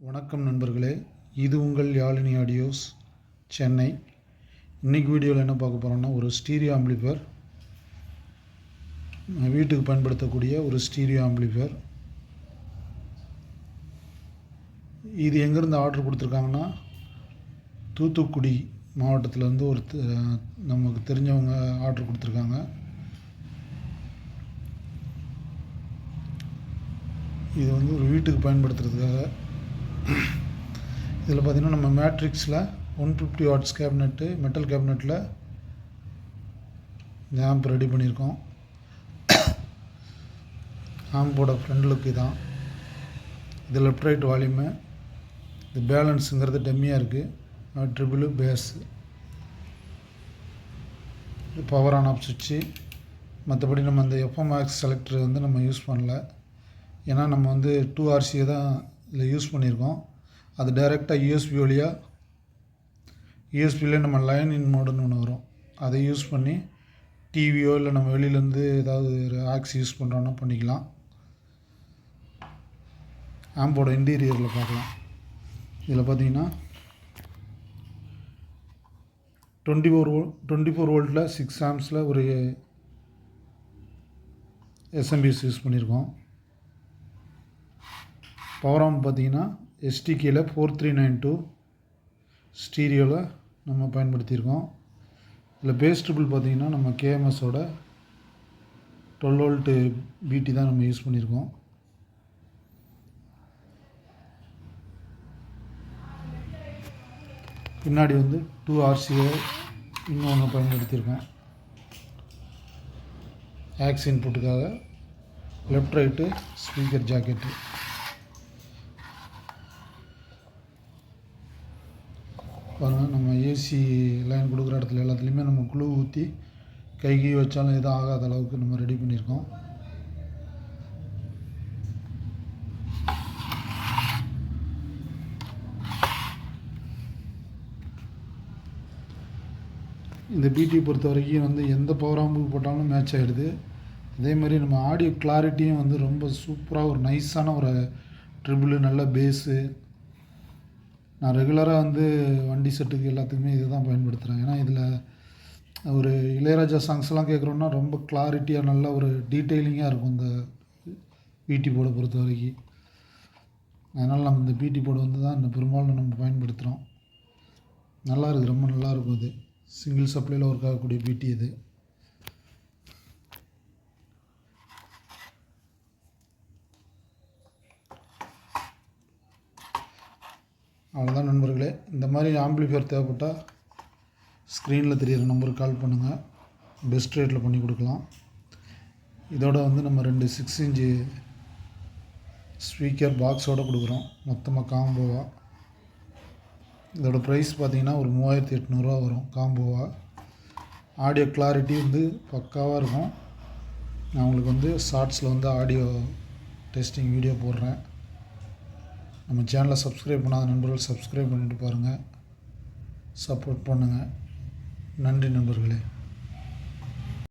வணக்கம் நண்பர்களே, இது உங்கள் யாழினி ஆடியோஸ் சென்னை. இன்றைக்கி வீடியோவில் என்ன பார்க்க போகிறோன்னா, ஒரு ஸ்டீரியோ ஆம்பிளிஃபையர், வீட்டுக்கு பயன்படுத்தக்கூடிய ஒரு ஸ்டீரியோ ஆம்பிளிஃபையர். இது எங்கேருந்து ஆர்டர் கொடுத்துருக்காங்கன்னா, தூத்துக்குடி மாவட்டத்திலேருந்து நமக்கு தெரிஞ்சவங்க ஆர்டர் கொடுத்துருக்காங்க. இது ஒரு வீட்டுக்கு பயன்படுத்துறதுக்காக. இதில் பார்த்திங்கன்னா நம்ம மேட்ரிக்ஸில் 150 வாட்ஸ் கேபினெட்டு, மெட்டல் கேபினெட்டில் இந்த ஆம்ப் ரெடி பண்ணியிருக்கோம். ஆம்போட ஃப்ரண்ட் லுக் இதான். இது லெஃப்ட் ரைட் வால்யூமு. இது பேலன்ஸுங்கிறது டெம்மியாக இருக்குது. Triple phase, power on off சுவிட்சு. மற்றபடி நம்ம அந்த எஃப்எம்ஆக்ஸ் செலக்டர் நம்ம யூஸ் பண்ணல. ஏன்னா நம்ம 2 RCA தான் இதில் யூஸ் பண்ணியிருக்கோம். அது டைரெக்டாக யூஎஸ்பியில் நம்ம லைன் இன் மோடுன்னு ஒன்று வரும். அதை யூஸ் பண்ணி டிவியோ இல்லை நம்ம வெளியிலேருந்து ஏதாவது ஒரு ஆக்ஸ் யூஸ் பண்ணுறோன்னா பண்ணிக்கலாம். ஆம்போட இன்டீரியரில் பார்க்கலாம். இதில் பார்த்தீங்கன்னா 24 வோல்ட்டில் 6 ஆம்ப்ஸில் ஒரு எஸ்எம்பிஎஸ் யூஸ் பண்ணியிருக்கோம். பவர் ஆம்ப் பார்த்தீங்கன்னா STKல 4392 ஸ்டீரியோவில் நம்ம பயன்படுத்தியிருக்கோம். இதில் பேஸ் ட்ரிபிள் பார்த்திங்கன்னா நம்ம KMSோட 12 வோல்ட்டு BT தான் நம்ம யூஸ் பண்ணியிருக்கோம். பின்னாடி 2 RCA இன்னொன்று பயன்படுத்தியிருக்கோம். ஆக்ஸ் இன்புட்டுக்காக லெஃப்ட் ரைட்டு ஸ்பீக்கர் ஜாக்கெட்டு. பாருங்கள், நம்ம ஏசி லைன் கொடுக்குற இடத்துல எல்லாத்துலேயுமே நம்ம குழு ஊற்றி கை வச்சாலும் எதுவும் ஆகாத அளவுக்கு நம்ம ரெடி பண்ணியிருக்கோம். இந்த பிடி பொறுத்த வரைக்கும் எந்த பவர் ஆம்புக்கு போட்டாலும் மேட்ச் ஆகிடுது. அதே மாதிரி நம்ம ஆடியோ கிளாரிட்டியும் ரொம்ப சூப்பராக ஒரு நைஸான ஒரு ட்ரிபிள், நல்ல பேஸு. நான் ரெகுலராக வண்டி செட்டுக்கு எல்லாத்துக்குமே இதை தான் பயன்படுத்துகிறேன். ஏன்னா இதில் ஒரு இளையராஜா சாங்ஸ்லாம் கேட்குறோன்னா ரொம்ப கிளாரிட்டியாக நல்ல ஒரு டீட்டெயிலிங்காக இருக்கும் இந்த பிடி போர்டை பொறுத்த வரைக்கும். அதனால் நம்ம இந்த பிடி போர்டு தான் பெரும்பாலும் நம்ம பயன்படுத்துகிறோம். நல்லா இருக்குது, ரொம்ப நல்லாயிருக்கும். இது சிங்கிள் சப்ளையில் ஒர்க் ஆகக்கூடிய பிடி இது. அவ்வளோதான் நண்பர்களே. இந்த மாதிரி ஆம்பிளிஃபையர் தேவைப்பட்டால் ஸ்க்ரீனில் தெரியிற நம்பருக்கு கால் பண்ணுங்கள். பெஸ்ட் ரேட்டில் பண்ணி கொடுக்கலாம். இதோட நம்ம 2 6 இன்ச்சு ஸ்பீக்கர் பாக்ஸோடு கொடுக்குறோம், மொத்தமாக காம்போவாக. இதோட ப்ரைஸ் பார்த்திங்கன்னா ஒரு 3800 வரும் காம்போவாக. ஆடியோ கிளாரிட்டி பக்காவாக இருக்கும். நான் உங்களுக்கு ஷார்ட்ஸில் ஆடியோ டெஸ்டிங் வீடியோ போடுறேன். நம்ம சேனலை சப்ஸ்கிரைப் பண்ணாத நண்பர்கள் சப்ஸ்கிரைப் பண்ணிட்டு பாருங்கள், சப்போர்ட் பண்ணுங்கள். நன்றி நண்பர்களே.